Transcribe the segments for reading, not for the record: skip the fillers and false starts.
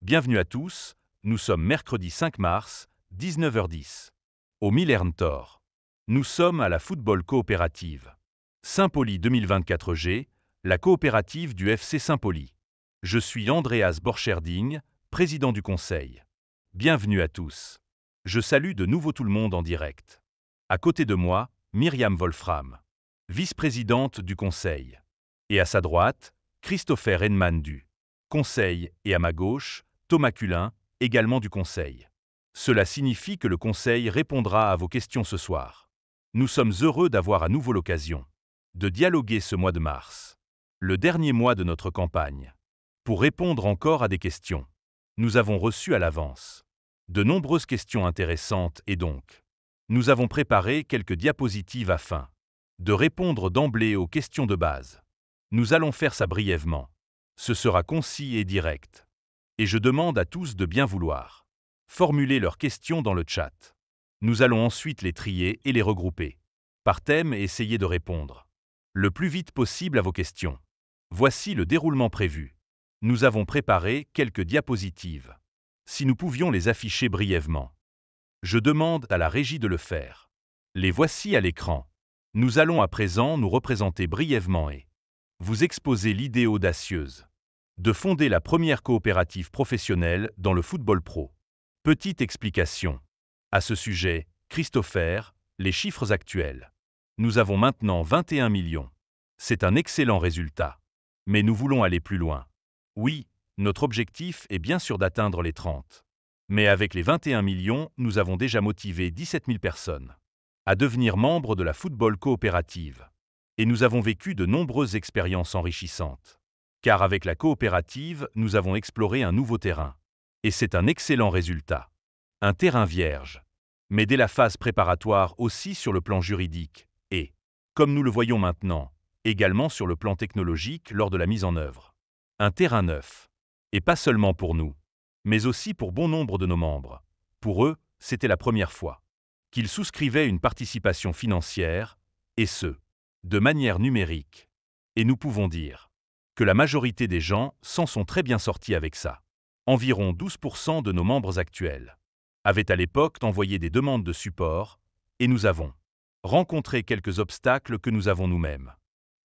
Bienvenue à tous, nous sommes mercredi 5 mars, 19h10. Au Millerntor. Nous sommes à la Football Coopérative. Saint-Pauli 2024G, la coopérative du FC Saint-Pauli. Je suis Andreas Borcherding, président du conseil. Bienvenue à tous. Je salue de nouveau tout le monde en direct. À côté de moi, Myriam Wolfram, vice-présidente du conseil. Et à sa droite, Christopher Henman du conseil et à ma gauche, Thomas Culin, également du conseil. Cela signifie que le conseil répondra à vos questions ce soir. Nous sommes heureux d'avoir à nouveau l'occasion de dialoguer ce mois de mars, le dernier mois de notre campagne. Pour répondre encore à des questions, nous avons reçu à l'avance de nombreuses questions intéressantes et donc, nous avons préparé quelques diapositives afin de répondre d'emblée aux questions de base. Nous allons faire ça brièvement. Ce sera concis et direct. Et je demande à tous de bien vouloir formuler leurs questions dans le chat. Nous allons ensuite les trier et les regrouper par thème et essayer de répondre le plus vite possible à vos questions. Voici le déroulement prévu. Nous avons préparé quelques diapositives. Si nous pouvions les afficher brièvement. Je demande à la régie de le faire. Les voici à l'écran. Nous allons à présent nous représenter brièvement et vous exposer l'idée audacieuse de fonder la première coopérative professionnelle dans le football pro. Petite explication. À ce sujet, Christopher, les chiffres actuels. Nous avons maintenant 21 millions. C'est un excellent résultat. Mais nous voulons aller plus loin. Oui, notre objectif est bien sûr d'atteindre les 30. Mais avec les 21 millions, nous avons déjà motivé 17 000 personnes à devenir membres de la football coopérative. Et nous avons vécu de nombreuses expériences enrichissantes. Car avec la coopérative, nous avons exploré un nouveau terrain. Et c'est un excellent résultat. Un terrain vierge. Mais dès la phase préparatoire aussi sur le plan juridique, et, comme nous le voyons maintenant, également sur le plan technologique lors de la mise en œuvre. Un terrain neuf. Et pas seulement pour nous, mais aussi pour bon nombre de nos membres. Pour eux, c'était la première fois qu'ils souscrivaient une participation financière, et ce, de manière numérique. Et nous pouvons dire que la majorité des gens s'en sont très bien sortis avec ça. Environ 12% de nos membres actuels avaient à l'époque envoyé des demandes de support, et nous avons rencontré quelques obstacles que nous avons nous-mêmes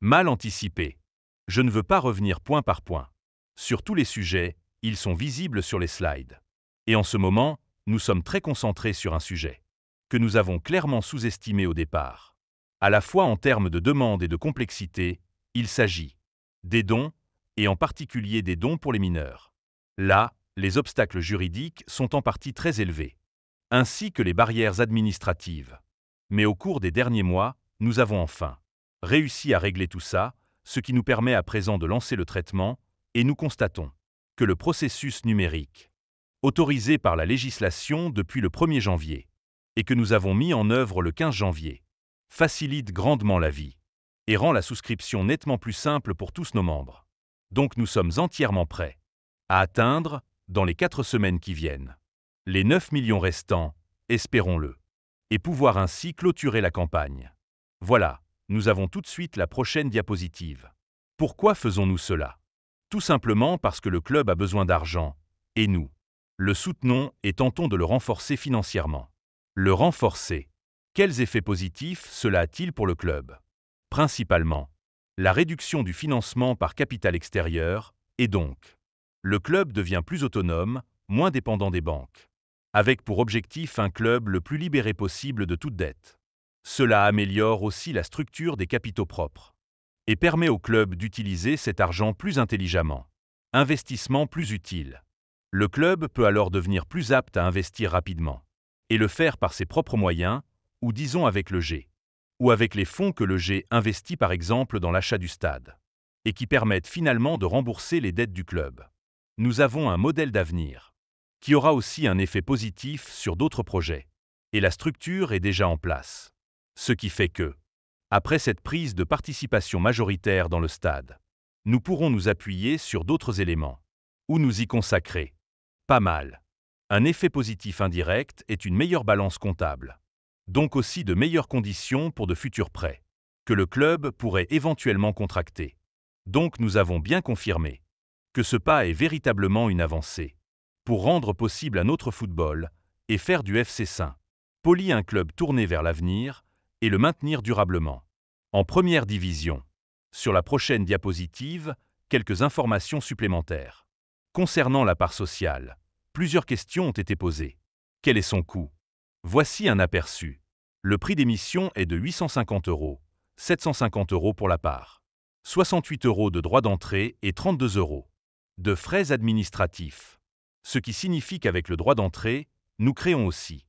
mal anticipés. Je ne veux pas revenir point par point. Sur tous les sujets, ils sont visibles sur les slides. Et en ce moment, nous sommes très concentrés sur un sujet que nous avons clairement sous-estimé au départ. À la fois en termes de demande et de complexité, il s'agit des dons, et en particulier des dons pour les mineurs. Là, les obstacles juridiques sont en partie très élevés, ainsi que les barrières administratives. Mais au cours des derniers mois, nous avons enfin réussi à régler tout ça, ce qui nous permet à présent de lancer le traitement, et nous constatons que le processus numérique, autorisé par la législation depuis le 1er janvier, et que nous avons mis en œuvre le 15 janvier, facilite grandement la vie et rend la souscription nettement plus simple pour tous nos membres. Donc nous sommes entièrement prêts à atteindre, dans les 4 semaines qui viennent, les 9 millions restants, espérons-le, et pouvoir ainsi clôturer la campagne. Voilà, nous avons tout de suite la prochaine diapositive. Pourquoi faisons-nous cela? Tout simplement parce que le club a besoin d'argent, et nous le soutenons et tentons de le renforcer financièrement. Le renforcer. Quels effets positifs cela a-t-il pour le club? Principalement, la réduction du financement par capital extérieur, et donc, le club devient plus autonome, moins dépendant des banques, avec pour objectif un club le plus libéré possible de toute dette. Cela améliore aussi la structure des capitaux propres et permet au club d'utiliser cet argent plus intelligemment. Investissement plus utile. Le club peut alors devenir plus apte à investir rapidement et le faire par ses propres moyens, ou disons avec le G. Ou avec les fonds que le G investit par exemple dans l'achat du stade, et qui permettent finalement de rembourser les dettes du club. Nous avons un modèle d'avenir, qui aura aussi un effet positif sur d'autres projets, et la structure est déjà en place. Ce qui fait que, après cette prise de participation majoritaire dans le stade, nous pourrons nous appuyer sur d'autres éléments, ou nous y consacrer. Pas mal. Un effet positif indirect est une meilleure balance comptable. Donc aussi de meilleures conditions pour de futurs prêts, que le club pourrait éventuellement contracter. Donc nous avons bien confirmé que ce pas est véritablement une avancée, pour rendre possible un autre football et faire du FC Saint-Pauli un club tourné vers l'avenir et le maintenir durablement. En première division. Sur la prochaine diapositive, quelques informations supplémentaires. Concernant la part sociale, plusieurs questions ont été posées. Quel est son coût? Voici un aperçu. Le prix d'émission est de 850 €, 750 € pour la part. 68 € de droits d'entrée et 32 € de frais administratifs. Ce qui signifie qu'avec le droit d'entrée, nous créons aussi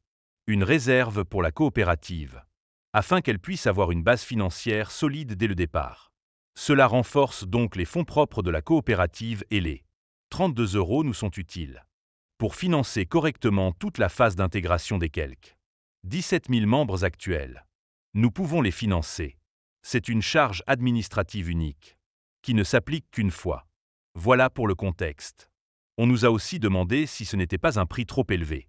une réserve pour la coopérative, afin qu'elle puisse avoir une base financière solide dès le départ. Cela renforce donc les fonds propres de la coopérative et les 32 € nous sont utiles pour financer correctement toute la phase d'intégration des quelques 17 000 membres actuels. Nous pouvons les financer. C'est une charge administrative unique, qui ne s'applique qu'une fois. Voilà pour le contexte. On nous a aussi demandé si ce n'était pas un prix trop élevé.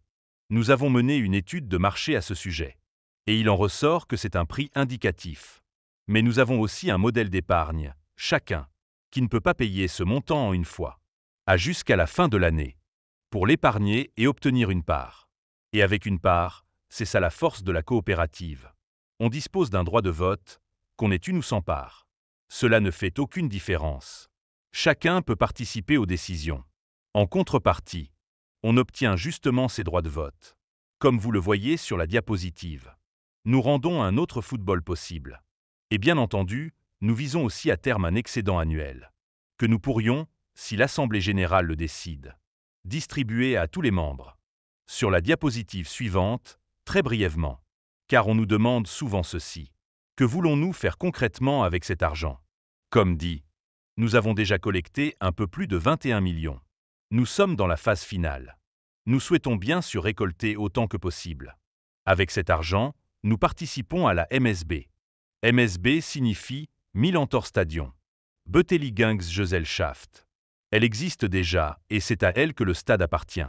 Nous avons mené une étude de marché à ce sujet. Et il en ressort que c'est un prix indicatif. Mais nous avons aussi un modèle d'épargne, chacun, qui ne peut pas payer ce montant en une fois, a jusqu'à la fin de l'année, pour l'épargner et obtenir une part. Et avec une part, c'est ça la force de la coopérative. On dispose d'un droit de vote, qu'on ait une ou sans part. Cela ne fait aucune différence. Chacun peut participer aux décisions. En contrepartie, on obtient justement ces droits de vote. Comme vous le voyez sur la diapositive. Nous rendons un autre football possible. Et bien entendu, nous visons aussi à terme un excédent annuel, que nous pourrions, si l'Assemblée générale le décide, distribuer à tous les membres. Sur la diapositive suivante, très brièvement, car on nous demande souvent ceci. Que voulons-nous faire concrètement avec cet argent? Comme dit, nous avons déjà collecté un peu plus de 21 millions. Nous sommes dans la phase finale. Nous souhaitons bien sûr récolter autant que possible. Avec cet argent, nous participons à la MSB. MSB signifie Millantor Stadion. Beutelligangsgesellschaft. Elle existe déjà et c'est à elle que le stade appartient.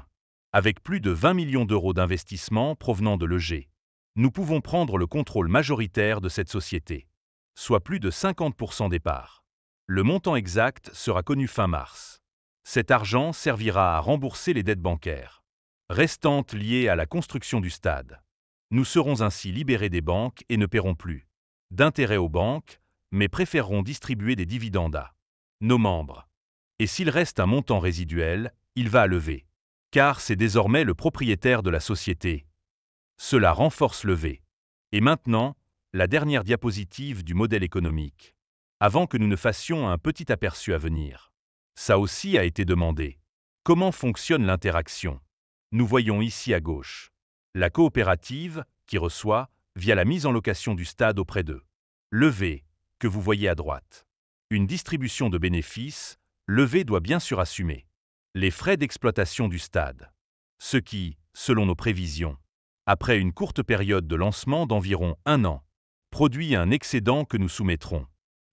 Avec plus de 20 millions d'euros d'investissement provenant de l'EG, nous pouvons prendre le contrôle majoritaire de cette société, soit plus de 50% des parts. Le montant exact sera connu fin mars. Cet argent servira à rembourser les dettes bancaires restantes liées à la construction du stade. Nous serons ainsi libérés des banques et ne paierons plus d'intérêts aux banques, mais préférerons distribuer des dividendes à nos membres. Et s'il reste un montant résiduel, il va à lever, car c'est désormais le propriétaire de la société. Cela renforce lever. Et maintenant, la dernière diapositive du modèle économique. Avant que nous ne fassions un petit aperçu à venir. Ça aussi a été demandé. Comment fonctionne l'interaction? Nous voyons ici à gauche la coopérative qui reçoit, via la mise en location du stade auprès d'eux, Levé, que vous voyez à droite. Une distribution de bénéfices, Levé doit bien sûr assumer les frais d'exploitation du stade. Ce qui, selon nos prévisions, après une courte période de lancement d'environ 1 an, produit un excédent que nous soumettrons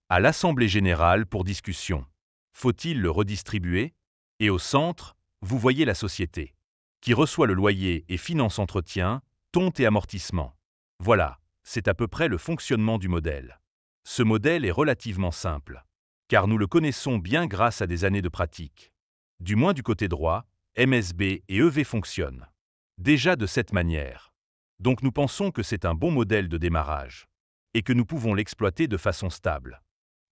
à l'Assemblée générale pour discussion. Faut-il le redistribuer? Et au centre, vous voyez la société, qui reçoit le loyer et finance entretien, tonte et amortissement. Voilà, c'est à peu près le fonctionnement du modèle. Ce modèle est relativement simple, car nous le connaissons bien grâce à des années de pratique. Du moins du côté droit, MSB et EV fonctionnent déjà de cette manière. Donc nous pensons que c'est un bon modèle de démarrage, et que nous pouvons l'exploiter de façon stable.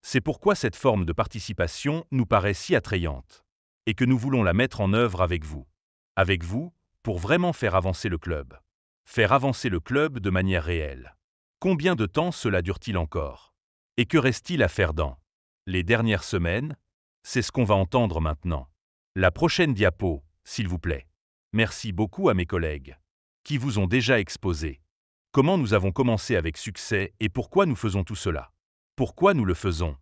C'est pourquoi cette forme de participation nous paraît si attrayante, et que nous voulons la mettre en œuvre avec vous. Avec vous, pour vraiment faire avancer le club. Faire avancer le club de manière réelle. Combien de temps cela dure-t-il encore? Et que reste-t-il à faire dans les dernières semaines? C'est ce qu'on va entendre maintenant. La prochaine diapo, s'il vous plaît. Merci beaucoup à mes collègues, qui vous ont déjà exposé comment nous avons commencé avec succès et pourquoi nous faisons tout cela. Pourquoi nous le faisons?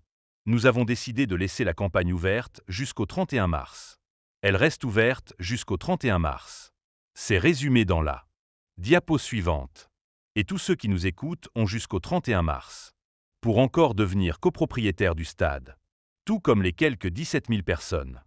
Nous avons décidé de laisser la campagne ouverte jusqu'au 31 mars. Elle reste ouverte jusqu'au 31 mars. C'est résumé dans la diapo suivante. Et tous ceux qui nous écoutent ont jusqu'au 31 mars pour encore devenir copropriétaires du stade, tout comme les quelques 17 000 personnes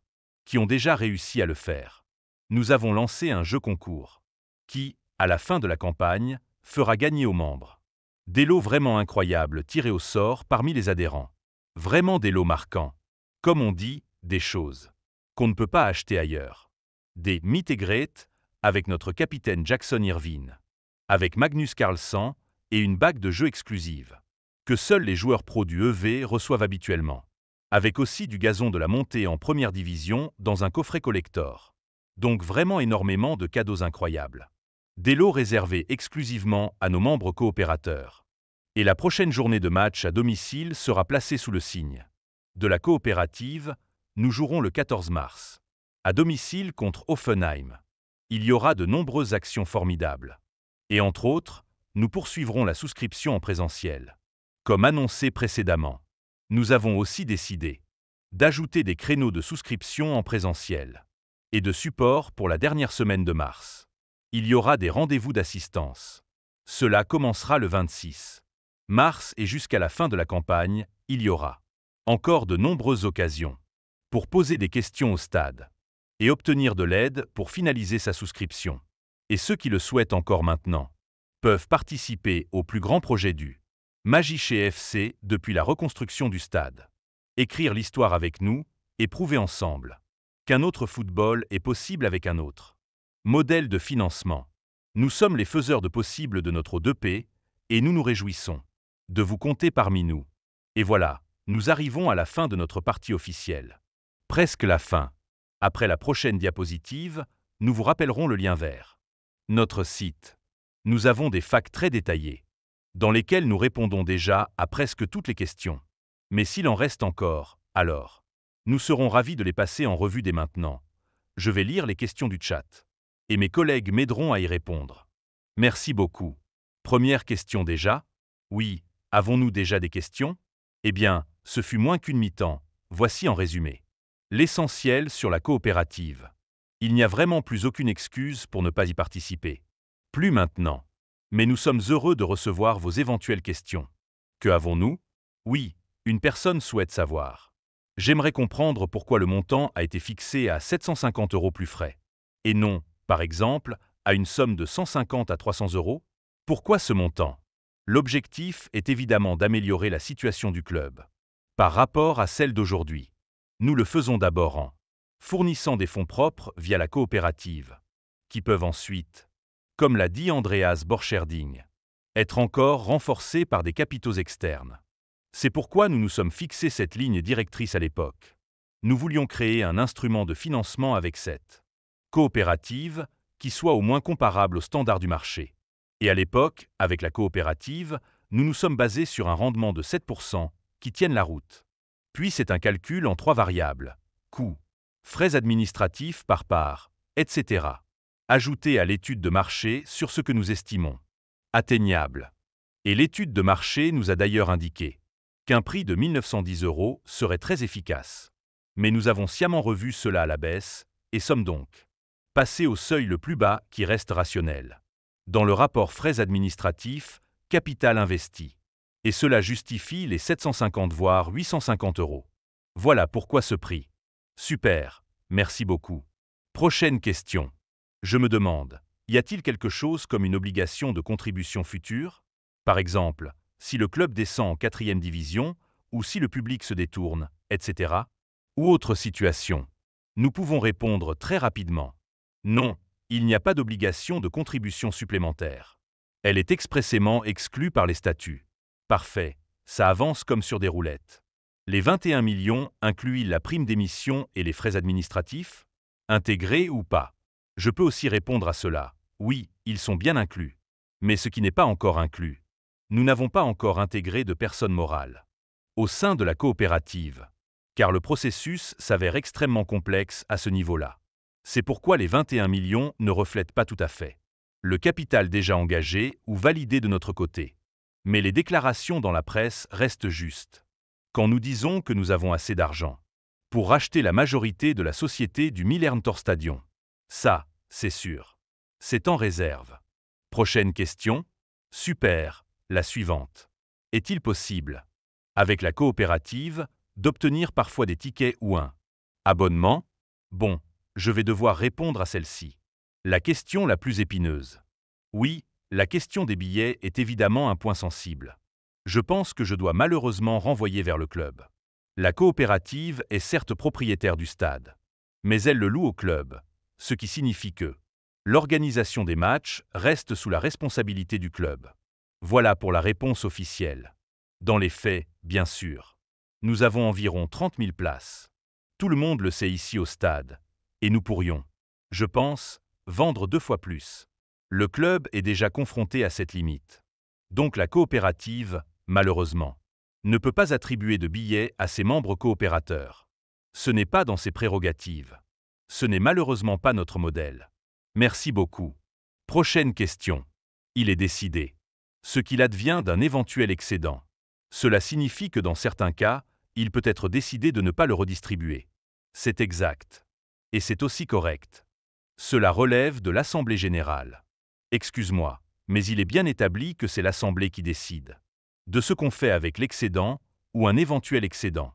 qui ont déjà réussi à le faire. Nous avons lancé un jeu concours qui, à la fin de la campagne, fera gagner aux membres des lots vraiment incroyables tirés au sort parmi les adhérents. Vraiment des lots marquants. Comme on dit, des choses qu'on ne peut pas acheter ailleurs. Des meet and greet avec notre capitaine Jackson Irvine, avec Magnus Carlsen et une bague de jeu exclusive, que seuls les joueurs pros du EV reçoivent habituellement, avec aussi du gazon de la montée en première division dans un coffret collector. Donc vraiment énormément de cadeaux incroyables. Des lots réservés exclusivement à nos membres coopérateurs. Et la prochaine journée de match à domicile sera placée sous le signe de la coopérative. Nous jouerons le 14 mars, à domicile contre Hoffenheim. Il y aura de nombreuses actions formidables. Et entre autres, nous poursuivrons la souscription en présentiel. Comme annoncé précédemment, nous avons aussi décidé d'ajouter des créneaux de souscription en présentiel et de support pour la dernière semaine de mars. Il y aura des rendez-vous d'assistance. Cela commencera le 26 mars et jusqu'à la fin de la campagne, il y aura encore de nombreuses occasions pour poser des questions au stade et obtenir de l'aide pour finaliser sa souscription. Et ceux qui le souhaitent encore maintenant peuvent participer au plus grand projet du Magiché FC depuis la reconstruction du stade. Écrire l'histoire avec nous et prouver ensemble qu'un autre football est possible avec un autre modèle de financement. Nous sommes les faiseurs de possible de notre 2P et nous nous réjouissons de vous compter parmi nous. Et voilà, nous arrivons à la fin de notre partie officielle. Presque la fin. Après la prochaine diapositive, nous vous rappellerons le lien vers notre site. Nous avons des facs très détaillés, dans lesquels nous répondons déjà à presque toutes les questions. Mais s'il en reste encore, alors, nous serons ravis de les passer en revue dès maintenant. Je vais lire les questions du chat, et mes collègues m'aideront à y répondre. Merci beaucoup. Première question déjà? Oui, avons-nous déjà des questions? Eh bien, ce fut moins qu'une mi-temps. Voici en résumé l'essentiel sur la coopérative. Il n'y a vraiment plus aucune excuse pour ne pas y participer. Plus maintenant. Mais nous sommes heureux de recevoir vos éventuelles questions. Que avons-nous? Oui, une personne souhaite savoir. J'aimerais comprendre pourquoi le montant a été fixé à 750 € plus frais. Et non, par exemple, à une somme de 150 à 300 €. Pourquoi ce montant? L'objectif est évidemment d'améliorer la situation du club par rapport à celle d'aujourd'hui. Nous le faisons d'abord en fournissant des fonds propres via la coopérative, qui peuvent ensuite, comme l'a dit Andreas Borcherding, être encore renforcés par des capitaux externes. C'est pourquoi nous nous sommes fixés cette ligne directrice à l'époque. Nous voulions créer un instrument de financement avec cette coopérative qui soit au moins comparable aux standards du marché. Et à l'époque, avec la coopérative, nous nous sommes basés sur un rendement de 7% qui tienne la route. Puis c'est un calcul en 3 variables, coûts, frais administratifs par part, etc. ajoutés à l'étude de marché sur ce que nous estimons atteignable. Et l'étude de marché nous a d'ailleurs indiqué qu'un prix de 1910 € serait très efficace. Mais nous avons sciemment revu cela à la baisse et sommes donc passés au seuil le plus bas qui reste rationnel. Dans le rapport frais administratifs, capital investi. Et cela justifie les 750 voire 850 €. Voilà pourquoi ce prix. Super, merci beaucoup. Prochaine question. Je me demande, y a-t-il quelque chose comme une obligation de contribution future? Par exemple, si le club descend en 4e division, ou si le public se détourne, etc. Ou autre situation. Nous pouvons répondre très rapidement. Non, il n'y a pas d'obligation de contribution supplémentaire. Elle est expressément exclue par les statuts. Parfait, ça avance comme sur des roulettes. Les 21 millions incluent la prime d'émission et les frais administratifs? Intégrés ou pas? Je peux aussi répondre à cela. Oui, ils sont bien inclus. Mais ce qui n'est pas encore inclus, nous n'avons pas encore intégré de personnes morales au sein de la coopérative, car le processus s'avère extrêmement complexe à ce niveau-là. C'est pourquoi les 21 millions ne reflètent pas tout à fait le capital déjà engagé ou validé de notre côté. Mais les déclarations dans la presse restent justes quand nous disons que nous avons assez d'argent pour racheter la majorité de la société du Millerntor-Stadion. Ça, c'est sûr. C'est en réserve. Prochaine question. Super, la suivante. Est-il possible, avec la coopérative, d'obtenir parfois des tickets ou un abonnement? Bon, je vais devoir répondre à celle-ci. La question la plus épineuse. Oui, la question des billets est évidemment un point sensible. Je pense que je dois malheureusement renvoyer vers le club. La coopérative est certes propriétaire du stade, mais elle le loue au club, ce qui signifie que l'organisation des matchs reste sous la responsabilité du club. Voilà pour la réponse officielle. Dans les faits, bien sûr, nous avons environ 30 000 places. Tout le monde le sait ici au stade. Et nous pourrions, je pense, vendre 2 fois plus. Le club est déjà confronté à cette limite. Donc la coopérative, malheureusement, ne peut pas attribuer de billets à ses membres coopérateurs. Ce n'est pas dans ses prérogatives. Ce n'est malheureusement pas notre modèle. Merci beaucoup. Prochaine question. Il est décidé. Ce qu'il advient d'un éventuel excédent. Cela signifie que dans certains cas, il peut être décidé de ne pas le redistribuer. C'est exact. Et c'est aussi correct. Cela relève de l'Assemblée générale. Excuse-moi, mais il est bien établi que c'est l'Assemblée qui décide de ce qu'on fait avec l'excédent ou un éventuel excédent.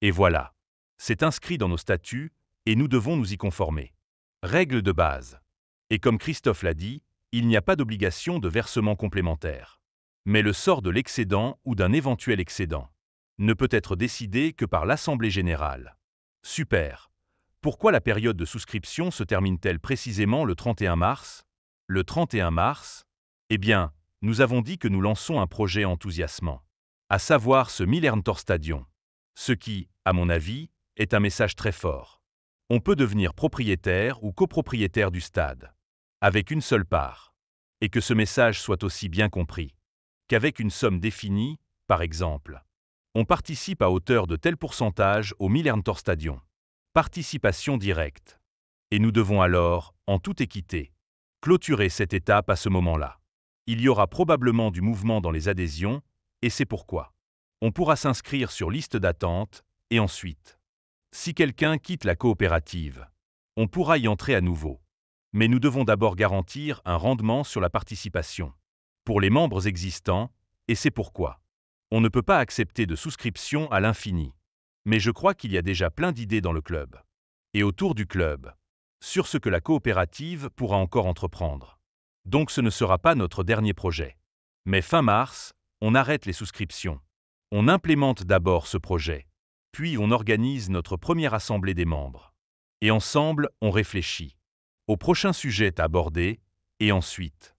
Et voilà. C'est inscrit dans nos statuts et nous devons nous y conformer. Règle de base. Et comme Christophe l'a dit, il n'y a pas d'obligation de versement complémentaire. Mais le sort de l'excédent ou d'un éventuel excédent ne peut être décidé que par l'Assemblée générale. Super. Pourquoi la période de souscription se termine-t-elle précisément le 31 mars? Le 31 mars? Eh bien, nous avons dit que nous lançons un projet enthousiasmant, à savoir ce Millerntor Stadion. Ce qui, à mon avis, est un message très fort. On peut devenir propriétaire ou copropriétaire du stade, avec une seule part. Et que ce message soit aussi bien compris qu'avec une somme définie, par exemple, on participe à hauteur de tel pourcentage au Millerntor Stadion. Participation directe. Et nous devons alors, en toute équité, clôturer cette étape à ce moment-là. Il y aura probablement du mouvement dans les adhésions, et c'est pourquoi on pourra s'inscrire sur liste d'attente, et ensuite, si quelqu'un quitte la coopérative, on pourra y entrer à nouveau. Mais nous devons d'abord garantir un rendement sur la participation pour les membres existants, et c'est pourquoi on ne peut pas accepter de souscription à l'infini. Mais je crois qu'il y a déjà plein d'idées dans le club et autour du club sur ce que la coopérative pourra encore entreprendre. Donc ce ne sera pas notre dernier projet. Mais fin mars, on arrête les souscriptions. On implémente d'abord ce projet, puis on organise notre première assemblée des membres. Et ensemble, on réfléchit au prochain sujet à aborder, et ensuite,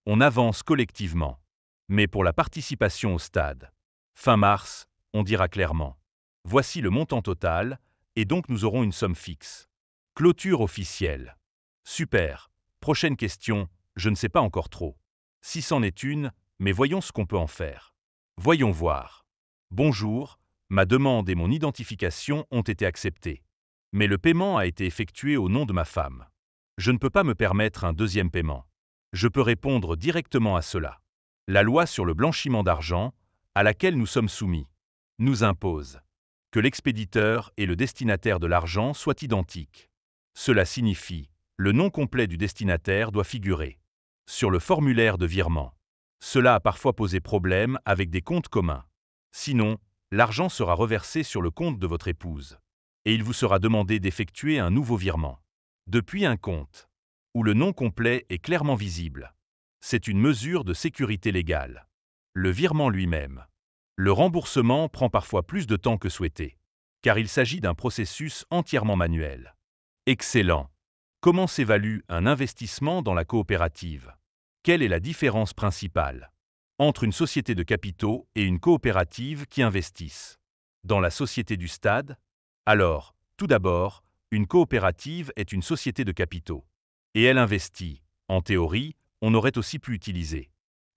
on avance collectivement. Mais pour la participation au stade, fin mars, on dira clairement: voici le montant total, et donc nous aurons une somme fixe. Clôture officielle. Super. Prochaine question, je ne sais pas encore trop. Si c'en est une, mais voyons ce qu'on peut en faire. Voyons voir. Bonjour, ma demande et mon identification ont été acceptées. Mais le paiement a été effectué au nom de ma femme. Je ne peux pas me permettre un deuxième paiement. Je peux répondre directement à cela. La loi sur le blanchiment d'argent, à laquelle nous sommes soumis, nous impose que l'expéditeur et le destinataire de l'argent soient identiques. Cela signifie le nom complet du destinataire doit figurer sur le formulaire de virement. Cela a parfois posé problème avec des comptes communs. Sinon, l'argent sera reversé sur le compte de votre épouse et il vous sera demandé d'effectuer un nouveau virement depuis un compte où le nom complet est clairement visible. C'est une mesure de sécurité légale. Le virement lui-même. Le remboursement prend parfois plus de temps que souhaité, car il s'agit d'un processus entièrement manuel. Excellent. Comment s'évalue un investissement dans la coopérative? Quelle est la différence principale entre une société de capitaux et une coopérative qui investissent dans la société du stade? Alors, tout d'abord, une coopérative est une société de capitaux. Et elle investit. En théorie, on aurait aussi pu utiliser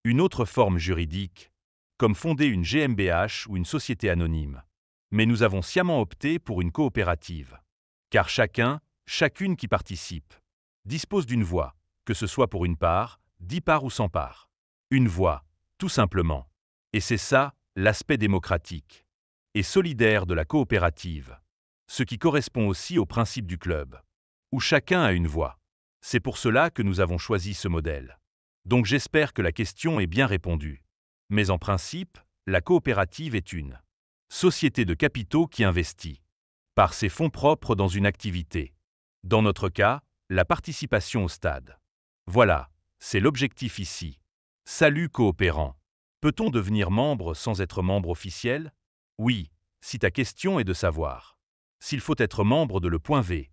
une autre forme juridique, comme fonder une GmbH ou une société anonyme. Mais nous avons sciemment opté pour une coopérative. Car chacune qui participe, dispose d'une voix, que ce soit pour une part, 10 parts ou 100 parts. Une voix, tout simplement. Et c'est ça, l'aspect démocratique et solidaire de la coopérative. Ce qui correspond aussi au principe du club, où chacun a une voix. C'est pour cela que nous avons choisi ce modèle. Donc j'espère que la question est bien répondue. Mais en principe, la coopérative est une société de capitaux qui investit par ses fonds propres dans une activité. Dans notre cas, la participation au stade. Voilà, c'est l'objectif ici. Salut coopérant. Peut-on devenir membre sans être membre officiel? Oui, si ta question est de savoir s'il faut être membre de le point V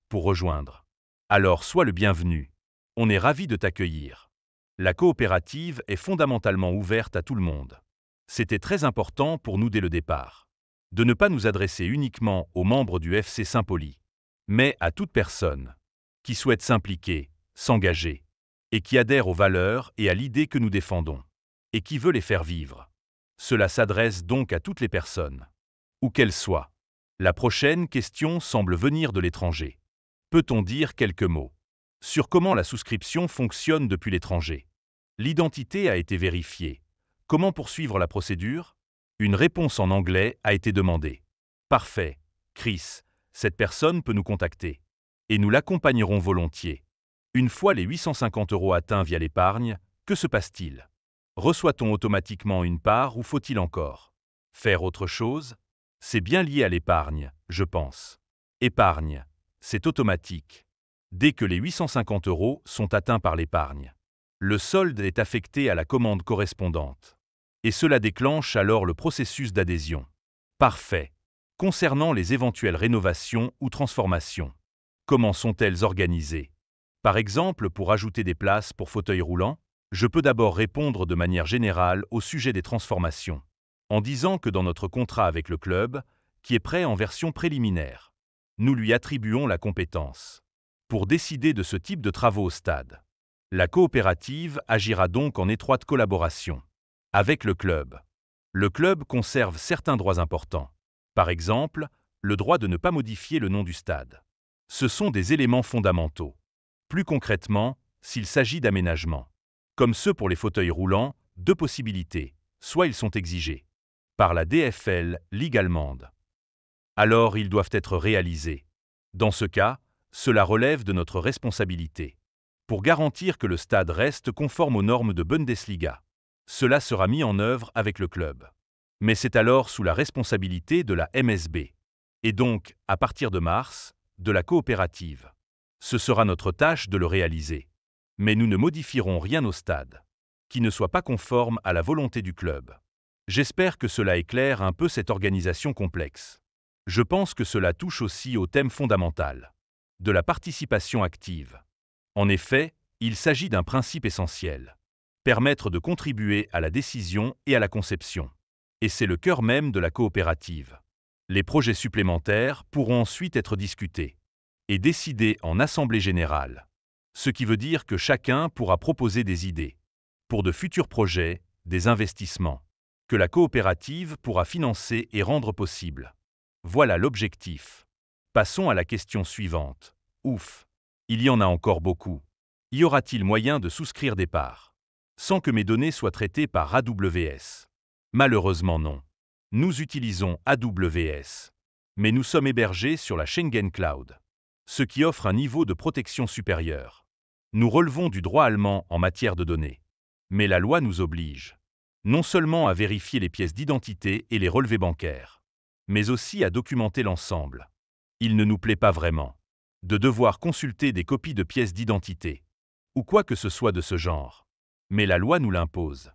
pour rejoindre Alors sois le bienvenu. On est ravis de t'accueillir. La coopérative est fondamentalement ouverte à tout le monde. C'était très important pour nous dès le départ de ne pas nous adresser uniquement aux membres du FC Saint-Pauli, mais à toute personne qui souhaite s'impliquer, s'engager, et qui adhère aux valeurs et à l'idée que nous défendons, et qui veut les faire vivre. Cela s'adresse donc à toutes les personnes, où qu'elles soient. La prochaine question semble venir de l'étranger. Peut-on dire quelques mots sur comment la souscription fonctionne depuis l'étranger? L'identité a été vérifiée. Comment poursuivre la procédure? Une réponse en anglais a été demandée. Parfait, Chris, cette personne peut nous contacter. Et nous l'accompagnerons volontiers. Une fois les 850 € atteints via l'épargne, que se passe-t-il? Reçoit-on automatiquement une part ou faut-il encore faire autre chose? C'est bien lié à l'épargne, je pense. Épargne, c'est automatique. Dès que les 850 € sont atteints par l'épargne, le solde est affecté à la commande correspondante. Et cela déclenche alors le processus d'adhésion. Parfait. Concernant les éventuelles rénovations ou transformations, comment sont-elles organisées? Par exemple, pour ajouter des places pour fauteuils roulants, je peux d'abord répondre de manière générale au sujet des transformations, en disant que dans notre contrat avec le club, qui est prêt en version préliminaire, nous lui attribuons la compétence pour décider de ce type de travaux au stade. La coopérative agira donc en étroite collaboration avec le club. Le club conserve certains droits importants. Par exemple, le droit de ne pas modifier le nom du stade. Ce sont des éléments fondamentaux. Plus concrètement, s'il s'agit d'aménagements, comme ceux pour les fauteuils roulants, deux possibilités. Soit ils sont exigés par la DFL, Ligue allemande. Alors ils doivent être réalisés. Dans ce cas, cela relève de notre responsabilité. Pour garantir que le stade reste conforme aux normes de Bundesliga, cela sera mis en œuvre avec le club. Mais c'est alors sous la responsabilité de la MSB. Et donc, à partir de mars, de la coopérative. Ce sera notre tâche de le réaliser. Mais nous ne modifierons rien au stade qui ne soit pas conforme à la volonté du club. J'espère que cela éclaire un peu cette organisation complexe. Je pense que cela touche aussi au thème fondamental de la participation active. En effet, il s'agit d'un principe essentiel. Permettre de contribuer à la décision et à la conception. Et c'est le cœur même de la coopérative. Les projets supplémentaires pourront ensuite être discutés et décidés en assemblée générale. Ce qui veut dire que chacun pourra proposer des idées pour de futurs projets, des investissements, que la coopérative pourra financer et rendre possible. Voilà l'objectif. Passons à la question suivante. Ouf, il y en a encore beaucoup. Y aura-t-il moyen de souscrire des parts sans que mes données soient traitées par AWS? Malheureusement non. Nous utilisons AWS, mais nous sommes hébergés sur la Schengen Cloud, ce qui offre un niveau de protection supérieur. Nous relevons du droit allemand en matière de données. Mais la loi nous oblige non seulement à vérifier les pièces d'identité et les relevés bancaires, mais aussi à documenter l'ensemble. Il ne nous plaît pas vraiment de devoir consulter des copies de pièces d'identité, ou quoi que ce soit de ce genre. Mais la loi nous l'impose.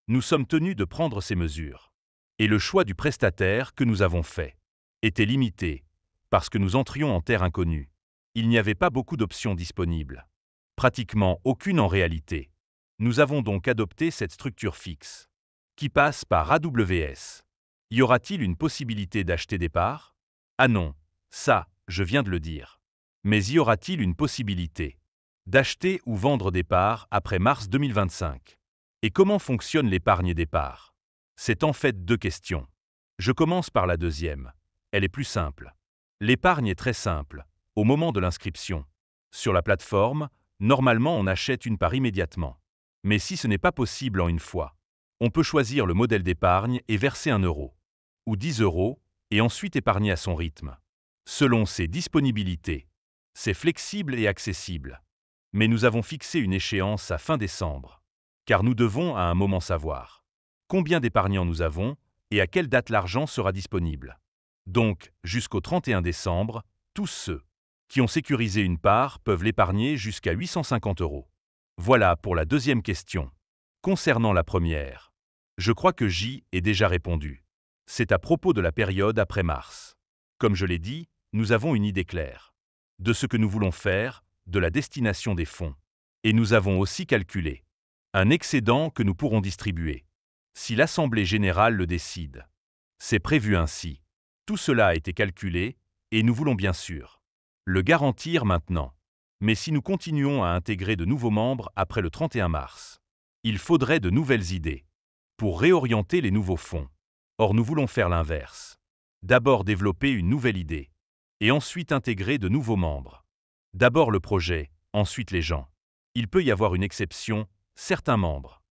Nous sommes tenus de prendre ces mesures. Et le choix du prestataire que nous avons fait était limité, parce que nous entrions en terre inconnue. Il n'y avait pas beaucoup d'options disponibles. Pratiquement aucune en réalité. Nous avons donc adopté cette structure fixe, qui passe par AWS. Y aura-t-il une possibilité d'acheter des parts? Ah non, ça, je viens de le dire. Mais y aura-t-il une possibilité d'acheter ou vendre des parts après mars 2025? Et comment fonctionne l'épargne des parts? C'est en fait deux questions. Je commence par la deuxième. Elle est plus simple. L'épargne est très simple. Au moment de l'inscription, sur la plateforme, normalement on achète une part immédiatement. Mais si ce n'est pas possible en une fois, on peut choisir le modèle d'épargne et verser 1 € ou 10 € et ensuite épargner à son rythme, selon ses disponibilités. C'est flexible et accessible. Mais nous avons fixé une échéance à fin décembre, car nous devons à un moment savoir combien d'épargnants nous avons et à quelle date l'argent sera disponible. Donc, jusqu'au 31 décembre, tous ceux qui ont sécurisé une part peuvent l'épargner jusqu'à 850 €. Voilà pour la deuxième question. Concernant la première, je crois que j'y ai déjà répondu. C'est à propos de la période après mars. Comme je l'ai dit, nous avons une idée claire de ce que nous voulons faire, de la destination des fonds. Et nous avons aussi calculé un excédent que nous pourrons distribuer si l'Assemblée générale le décide. C'est prévu ainsi. Tout cela a été calculé et nous voulons bien sûr le garantir maintenant. Mais si nous continuons à intégrer de nouveaux membres après le 31 mars, il faudrait de nouvelles idées pour réorienter les nouveaux fonds. Or, nous voulons faire l'inverse. D'abord développer une nouvelle idée et ensuite intégrer de nouveaux membres. D'abord le projet, ensuite les gens. Il peut y avoir une exception, certains membres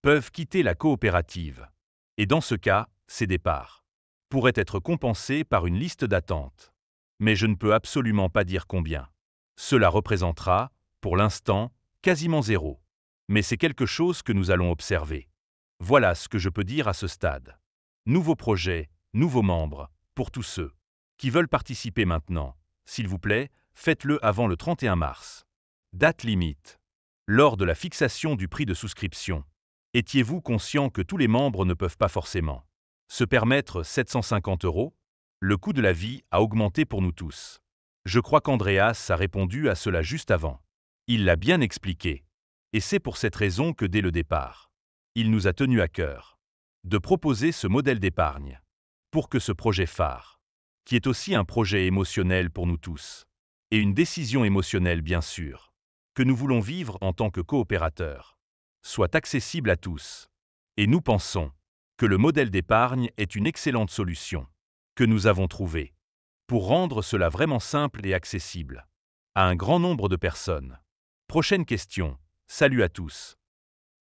peuvent quitter la coopérative. Et dans ce cas, ces départs pourraient être compensés par une liste d'attente. Mais je ne peux absolument pas dire combien. Cela représentera, pour l'instant, quasiment zéro. Mais c'est quelque chose que nous allons observer. Voilà ce que je peux dire à ce stade. Nouveau projet, nouveaux membres, pour tous ceux qui veulent participer maintenant. S'il vous plaît, faites-le avant le 31 mars. Date limite. Lors de la fixation du prix de souscription, étiez-vous conscient que tous les membres ne peuvent pas forcément se permettre 750 €? Le coût de la vie a augmenté pour nous tous. Je crois qu'Andreas a répondu à cela juste avant. Il l'a bien expliqué. Et c'est pour cette raison que dès le départ, il nous a tenu à cœur de proposer ce modèle d'épargne pour que ce projet phare, qui est aussi un projet émotionnel pour nous tous, et une décision émotionnelle bien sûr, que nous voulons vivre en tant que coopérateurs, soit accessible à tous. Et nous pensons que le modèle d'épargne est une excellente solution que nous avons trouvée pour rendre cela vraiment simple et accessible à un grand nombre de personnes. Prochaine question. Salut à tous.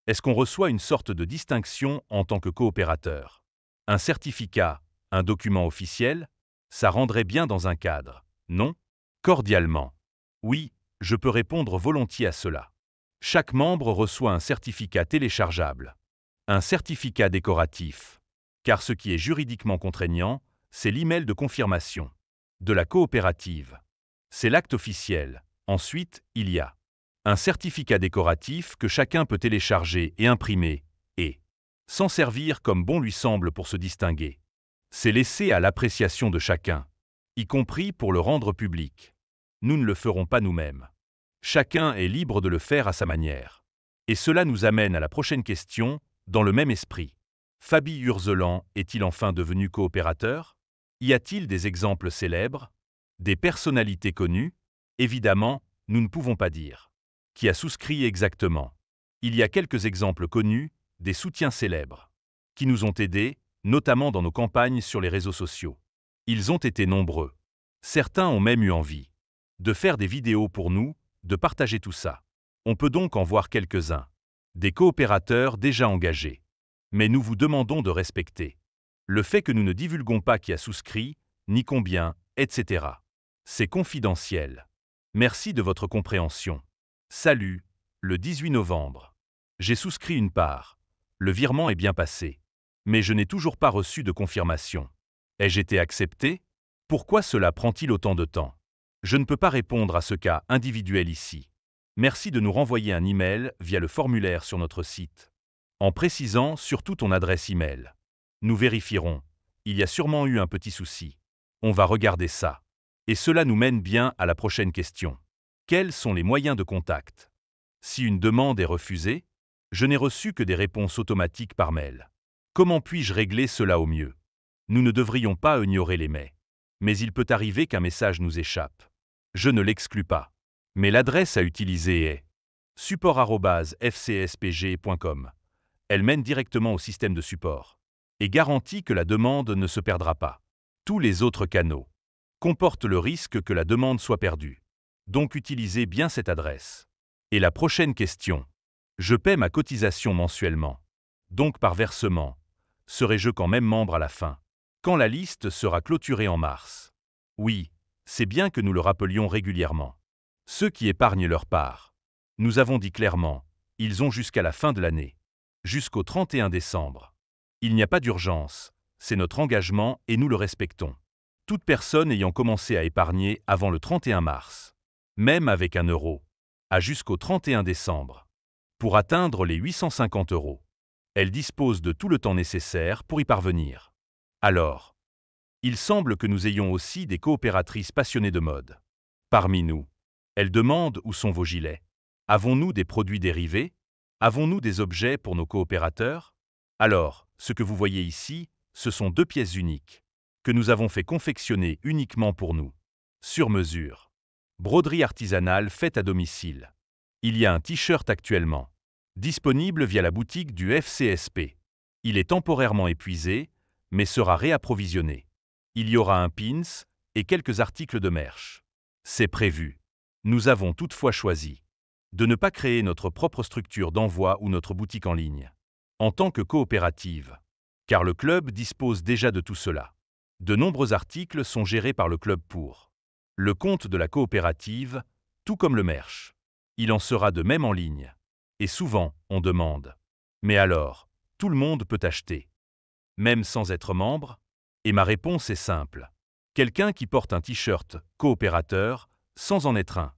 Est-ce qu'on reçoit une sorte de distinction en tant que coopérateur? Un certificat, un document officiel? Ça rendrait bien dans un cadre, non? Cordialement. Oui, je peux répondre volontiers à cela. Chaque membre reçoit un certificat téléchargeable. Un certificat décoratif. Car ce qui est juridiquement contraignant, c'est l'email de confirmation de la coopérative. C'est l'acte officiel. Ensuite, il y a un certificat décoratif que chacun peut télécharger et imprimer, et s'en servir comme bon lui semble pour se distinguer. C'est laissé à l'appréciation de chacun, y compris pour le rendre public. Nous ne le ferons pas nous-mêmes. Chacun est libre de le faire à sa manière. Et cela nous amène à la prochaine question, dans le même esprit. Fabi Urzelan est-il enfin devenu coopérateur? Y a-t-il des exemples célèbres? Des personnalités connues? Évidemment, nous ne pouvons pas dire qui a souscrit exactement. Il y a quelques exemples connus, des soutiens célèbres, qui nous ont aidés, notamment dans nos campagnes sur les réseaux sociaux. Ils ont été nombreux. Certains ont même eu envie de faire des vidéos pour nous, de partager tout ça. On peut donc en voir quelques-uns. Des coopérateurs déjà engagés. Mais nous vous demandons de respecter le fait que nous ne divulguons pas qui a souscrit, ni combien, etc. C'est confidentiel. Merci de votre compréhension. Salut, le 18 novembre. J'ai souscrit une part. Le virement est bien passé. Mais je n'ai toujours pas reçu de confirmation. Ai-je été accepté? Pourquoi cela prend-il autant de temps? Je ne peux pas répondre à ce cas individuel ici. Merci de nous renvoyer un email via le formulaire sur notre site, en précisant surtout ton adresse email. Nous vérifierons. Il y a sûrement eu un petit souci. On va regarder ça. Et cela nous mène bien à la prochaine question. Quels sont les moyens de contact? Si une demande est refusée, je n'ai reçu que des réponses automatiques par mail. Comment puis-je régler cela au mieux? Nous ne devrions pas ignorer les mais. Mais il peut arriver qu'un message nous échappe. Je ne l'exclus pas. Mais l'adresse à utiliser est support@fcspg.com. Elle mène directement au système de support et garantit que la demande ne se perdra pas. Tous les autres canaux comportent le risque que la demande soit perdue. Donc utilisez bien cette adresse. Et la prochaine question. Je paie ma cotisation mensuellement. Donc par versement. Serai-je quand même membre à la fin? Quand la liste sera clôturée en mars? Oui, c'est bien que nous le rappelions régulièrement. Ceux qui épargnent leur part. Nous avons dit clairement, ils ont jusqu'à la fin de l'année. Jusqu'au 31 décembre. Il n'y a pas d'urgence, c'est notre engagement et nous le respectons. Toute personne ayant commencé à épargner avant le 31 mars, même avec 1 euro, a jusqu'au 31 décembre. Pour atteindre les 850 €. Elle dispose de tout le temps nécessaire pour y parvenir. Alors, il semble que nous ayons aussi des coopératrices passionnées de mode parmi nous. Elle demande où sont vos gilets. Avons-nous des produits dérivés? Avons-nous des objets pour nos coopérateurs? Alors, ce que vous voyez ici, ce sont 2 pièces uniques, que nous avons fait confectionner uniquement pour nous. Sur mesure. Broderie artisanale faite à domicile. Il y a un t-shirt actuellement, disponible via la boutique du FCSP. Il est temporairement épuisé, mais sera réapprovisionné. Il y aura un pins et quelques articles de merch. C'est prévu. Nous avons toutefois choisi de ne pas créer notre propre structure d'envoi ou notre boutique en ligne, en tant que coopérative, car le club dispose déjà de tout cela. De nombreux articles sont gérés par le club pour le compte de la coopérative, tout comme le merch. Il en sera de même en ligne. Et souvent, on demande « Mais alors, tout le monde peut acheter, même sans être membre ?» Et ma réponse est simple. Quelqu'un qui porte un t-shirt coopérateur sans en être un,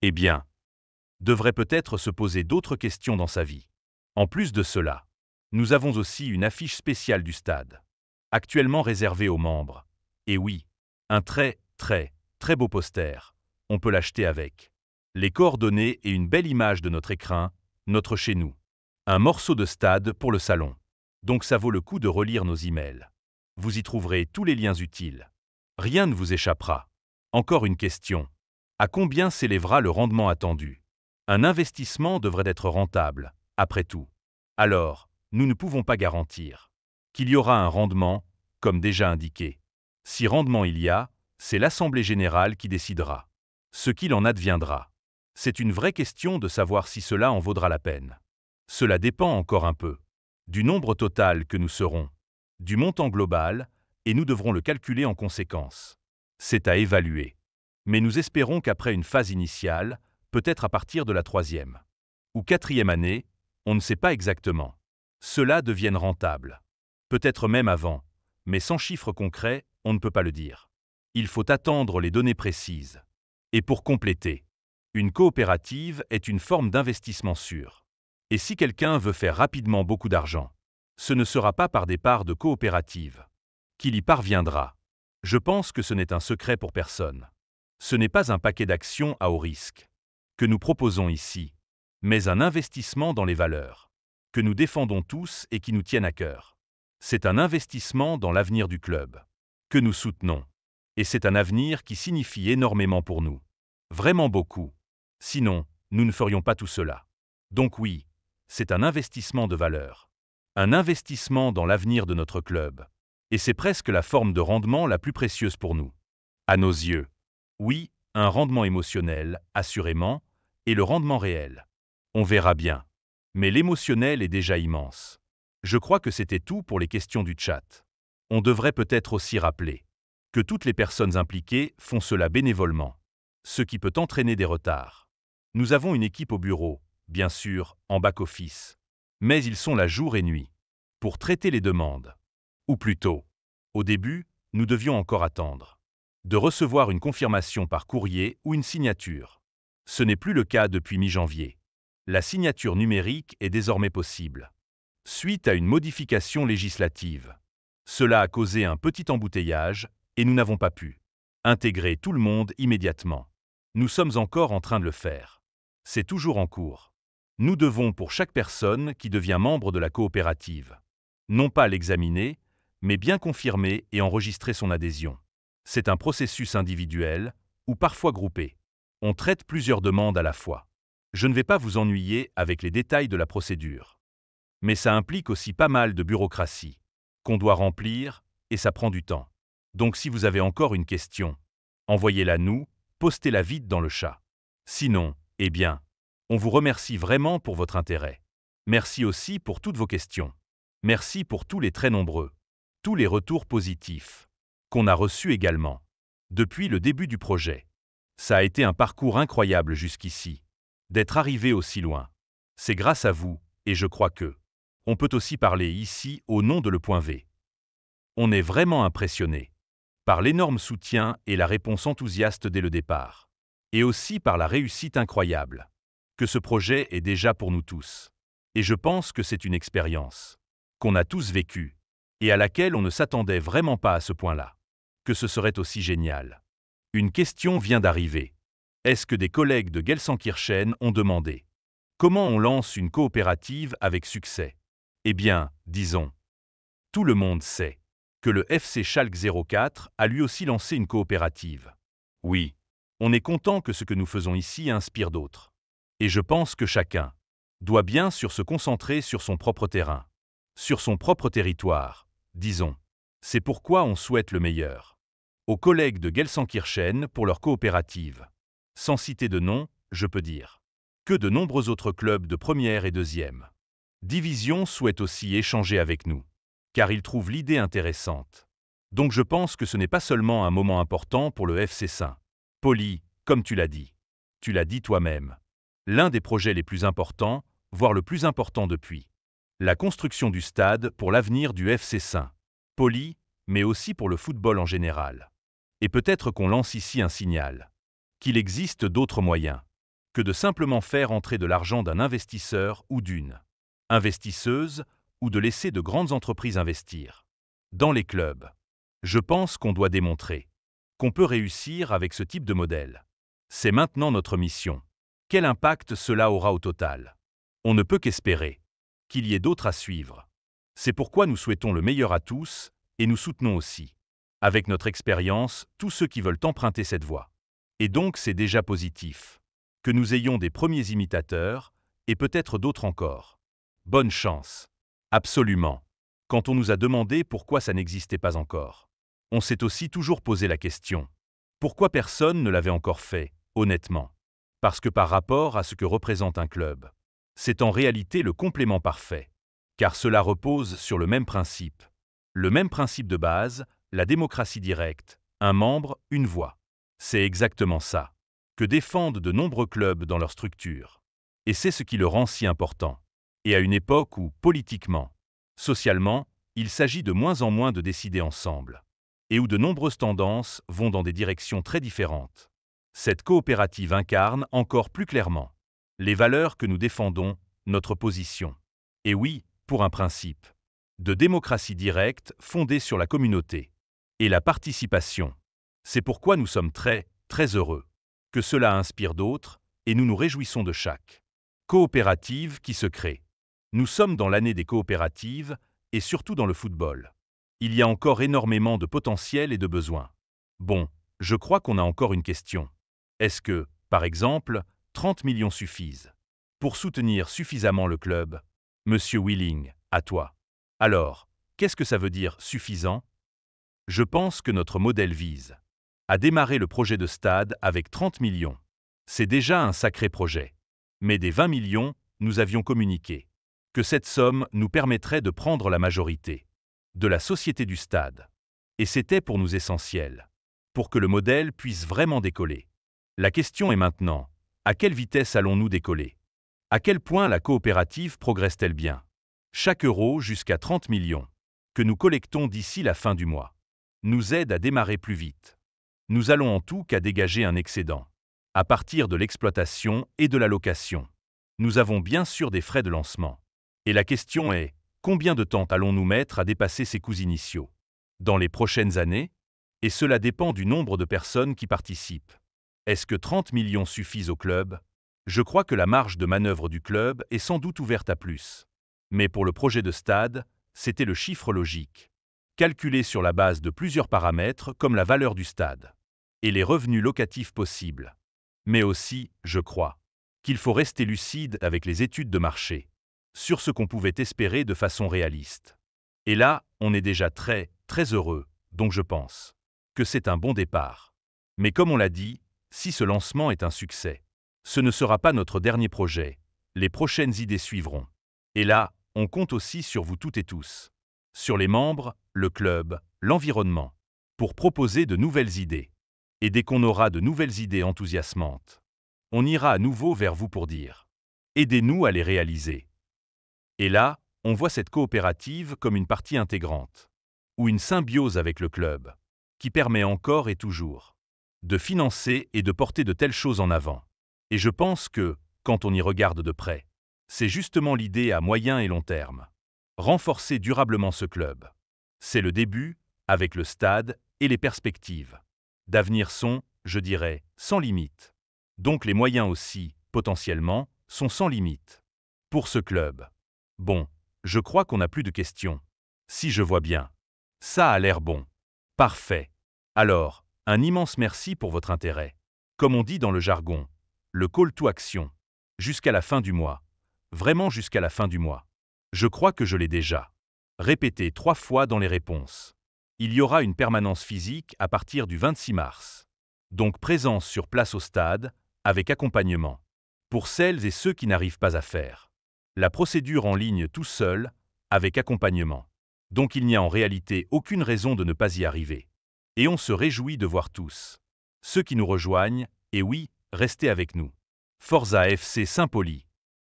eh bien, devrait peut-être se poser d'autres questions dans sa vie. En plus de cela, nous avons aussi une affiche spéciale du stade, actuellement réservée aux membres. Et oui, un très beau poster. On peut l'acheter avec les coordonnées et une belle image de notre écrin, notre chez nous. Un morceau de stade pour le salon. Donc ça vaut le coup de relire nos emails. Vous y trouverez tous les liens utiles. Rien ne vous échappera. Encore une question. À combien s'élèvera le rendement attendu? Un investissement devrait être rentable, après tout. Alors, nous ne pouvons pas garantir qu'il y aura un rendement, comme déjà indiqué. Si rendement il y a, c'est l'Assemblée générale qui décidera. Ce qu'il en adviendra. C'est une vraie question de savoir si cela en vaudra la peine. Cela dépend encore un peu du nombre total que nous serons, du montant global, et nous devrons le calculer en conséquence. C'est à évaluer. Mais nous espérons qu'après une phase initiale, peut-être à partir de la 3e ou 4e année, on ne sait pas exactement, cela devienne rentable. Peut-être même avant, mais sans chiffres concrets, on ne peut pas le dire. Il faut attendre les données précises. Et pour compléter, une coopérative est une forme d'investissement sûr. Et si quelqu'un veut faire rapidement beaucoup d'argent, ce ne sera pas par des parts de coopérative qu'il y parviendra. Je pense que ce n'est un secret pour personne. Ce n'est pas un paquet d'actions à haut risque que nous proposons ici, mais un investissement dans les valeurs que nous défendons tous et qui nous tiennent à cœur. C'est un investissement dans l'avenir du club que nous soutenons. Et c'est un avenir qui signifie énormément pour nous. Vraiment beaucoup. Sinon, nous ne ferions pas tout cela. Donc oui, c'est un investissement de valeur. Un investissement dans l'avenir de notre club. Et c'est presque la forme de rendement la plus précieuse pour nous. À nos yeux. Oui, un rendement émotionnel, assurément, et le rendement réel. On verra bien. Mais l'émotionnel est déjà immense. Je crois que c'était tout pour les questions du chat. On devrait peut-être aussi rappeler que toutes les personnes impliquées font cela bénévolement, ce qui peut entraîner des retards. Nous avons une équipe au bureau, bien sûr, en back-office, mais ils sont là jour et nuit pour traiter les demandes. Ou plutôt, au début, nous devions encore attendre de recevoir une confirmation par courrier ou une signature. Ce n'est plus le cas depuis mi-janvier. La signature numérique est désormais possible, suite à une modification législative. Cela a causé un petit embouteillage et nous n'avons pas pu intégrer tout le monde immédiatement. Nous sommes encore en train de le faire. C'est toujours en cours. Nous devons pour chaque personne qui devient membre de la coopérative, non pas l'examiner, mais bien confirmer et enregistrer son adhésion. C'est un processus individuel ou parfois groupé. On traite plusieurs demandes à la fois. Je ne vais pas vous ennuyer avec les détails de la procédure. Mais ça implique aussi pas mal de bureaucratie qu'on doit remplir et ça prend du temps. Donc si vous avez encore une question, envoyez-la nous, postez-la vite dans le chat. Sinon, eh bien, on vous remercie vraiment pour votre intérêt. Merci aussi pour toutes vos questions. Merci pour tous les très nombreux, tous les retours positifs qu'on a reçus également depuis le début du projet. Ça a été un parcours incroyable jusqu'ici, d'être arrivé aussi loin. C'est grâce à vous, et je crois que on peut aussi parler ici au nom de Le Point V. On est vraiment impressionné par l'énorme soutien et la réponse enthousiaste dès le départ, et aussi par la réussite incroyable que ce projet est déjà pour nous tous. Et je pense que c'est une expérience qu'on a tous vécue et à laquelle on ne s'attendait vraiment pas à ce point-là, que ce serait aussi génial. Une question vient d'arriver. Est-ce que des collègues de Gelsenkirchen ont demandé comment on lance une coopérative avec succès? Eh bien, disons, tout le monde sait que le FC Schalke 04 a lui aussi lancé une coopérative. Oui, on est content que ce que nous faisons ici inspire d'autres. Et je pense que chacun doit bien sûr se concentrer sur son propre terrain, sur son propre territoire, disons. C'est pourquoi on souhaite le meilleur aux collègues de Gelsenkirchen pour leur coopérative. Sans citer de nom, je peux dire que de nombreux autres clubs de première et deuxième division souhaitent aussi échanger avec nous, car ils trouvent l'idée intéressante. Donc je pense que ce n'est pas seulement un moment important pour le FC Saint-Pauli, comme tu l'as dit. Tu l'as dit toi-même. L'un des projets les plus importants, voire le plus important depuis la construction du stade pour l'avenir du FC Saint-Pauli, mais aussi pour le football en général. Et peut-être qu'on lance ici un signal qu'il existe d'autres moyens que de simplement faire entrer de l'argent d'un investisseur ou d'une investisseuse, ou de laisser de grandes entreprises investir dans les clubs. Je pense qu'on doit démontrer qu'on peut réussir avec ce type de modèle. C'est maintenant notre mission. Quel impact cela aura au total? On ne peut qu'espérer qu'il y ait d'autres à suivre. C'est pourquoi nous souhaitons le meilleur à tous, et nous soutenons aussi, avec notre expérience, tous ceux qui veulent emprunter cette voie. Et donc c'est déjà positif que nous ayons des premiers imitateurs, et peut-être d'autres encore. Bonne chance. Absolument. Quand on nous a demandé pourquoi ça n'existait pas encore, on s'est aussi toujours posé la question. Pourquoi personne ne l'avait encore fait, honnêtement? Parce que par rapport à ce que représente un club, c'est en réalité le complément parfait. Car cela repose sur le même principe. Le même principe de base, la démocratie directe, un membre, une voix. C'est exactement ça que défendent de nombreux clubs dans leur structure. Et c'est ce qui le rend si important. Et à une époque où, politiquement, socialement, il s'agit de moins en moins de décider ensemble, et où de nombreuses tendances vont dans des directions très différentes. Cette coopérative incarne encore plus clairement les valeurs que nous défendons, notre position. Et oui, pour un principe de démocratie directe fondée sur la communauté et la participation. C'est pourquoi nous sommes très, très heureux que cela inspire d'autres, et nous nous réjouissons de chaque coopérative qui se crée. Nous sommes dans l'année des coopératives, et surtout dans le football. Il y a encore énormément de potentiel et de besoins. Bon, je crois qu'on a encore une question. Est-ce que, par exemple, 30 millions suffisent pour soutenir suffisamment le club? Monsieur Willing, à toi. Alors, qu'est-ce que ça veut dire suffisant? Je pense que notre modèle vise à démarrer le projet de stade avec 30 millions. C'est déjà un sacré projet. Mais des 20 millions, nous avions communiqué que cette somme nous permettrait de prendre la majorité de la société du stade. Et c'était pour nous essentiel, pour que le modèle puisse vraiment décoller. La question est maintenant, à quelle vitesse allons-nous décoller? À quel point la coopérative progresse-t-elle bien? Chaque euro jusqu'à 30 millions que nous collectons d'ici la fin du mois nous aide à démarrer plus vite. Nous allons en tout cas dégager un excédent à partir de l'exploitation et de la location. Nous avons bien sûr des frais de lancement. Et la question est, combien de temps allons-nous mettre à dépasser ces coûts initiaux? Dans les prochaines années? Et cela dépend du nombre de personnes qui participent. Est-ce que 30 millions suffisent au club? Je crois que la marge de manœuvre du club est sans doute ouverte à plus. Mais pour le projet de stade, c'était le chiffre logique, calculé sur la base de plusieurs paramètres comme la valeur du stade et les revenus locatifs possibles. Mais aussi, je crois, qu'il faut rester lucide avec les études de marché sur ce qu'on pouvait espérer de façon réaliste. Et là, on est déjà très, très heureux, donc je pense que c'est un bon départ. Mais comme on l'a dit, si ce lancement est un succès, ce ne sera pas notre dernier projet, les prochaines idées suivront. Et là, on compte aussi sur vous toutes et tous, sur les membres, le club, l'environnement, pour proposer de nouvelles idées. Et dès qu'on aura de nouvelles idées enthousiasmantes, on ira à nouveau vers vous pour dire « Aidez-nous à les réaliser ». Et là, on voit cette coopérative comme une partie intégrante, ou une symbiose avec le club, qui permet encore et toujours de financer et de porter de telles choses en avant. Et je pense que, quand on y regarde de près, c'est justement l'idée à moyen et long terme. Renforcer durablement ce club. C'est le début, avec le stade et les perspectives d'avenir sont, je dirais, sans limite. Donc les moyens aussi, potentiellement, sont sans limite. Pour ce club. Bon, je crois qu'on n'a plus de questions. Si je vois bien. Ça a l'air bon. Parfait. Alors, un immense merci pour votre intérêt. Comme on dit dans le jargon, le call to action. Jusqu'à la fin du mois. Vraiment jusqu'à la fin du mois. Je crois que je l'ai déjà. Répétez 3 fois dans les réponses. Il y aura une permanence physique à partir du 26 mars. Donc présence sur place au stade, avec accompagnement. Pour celles et ceux qui n'arrivent pas à faire. La procédure en ligne tout seul, avec accompagnement. Donc il n'y a en réalité aucune raison de ne pas y arriver. Et on se réjouit de voir tous. Ceux qui nous rejoignent, et oui, restez avec nous. Forza FC Saint-Pauli.